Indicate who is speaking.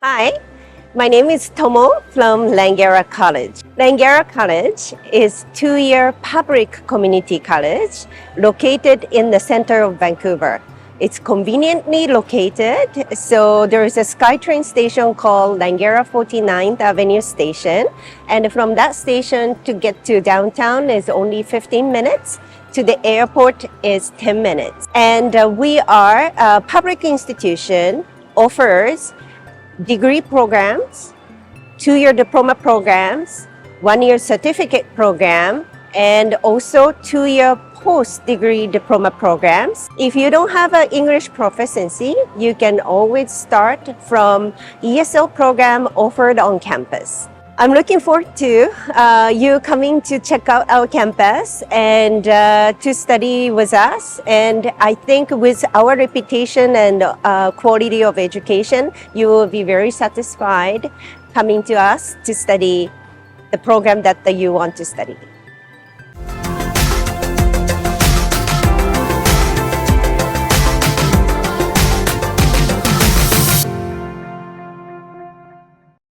Speaker 1: Hi, my name is Tomo from Langara College. Langara College is a two-year public community college located in the center of Vancouver. It's conveniently located, so there is a SkyTrain station called Langara 49th Avenue Station, and from that station to get to downtown is only 15 minutes. To the airport is 10 minutes. And we are a public institution, offers degree programs, two-year diploma programs, one-year certificate program, and also two-year post-degree diploma programs. If you don't have an English proficiency, you can always start from ESL program offered on campus. I'm looking forward to you coming to check out our campus and to study with us. And I think with our reputation and quality of education, you will be very satisfied coming to us to study the program that you want to study.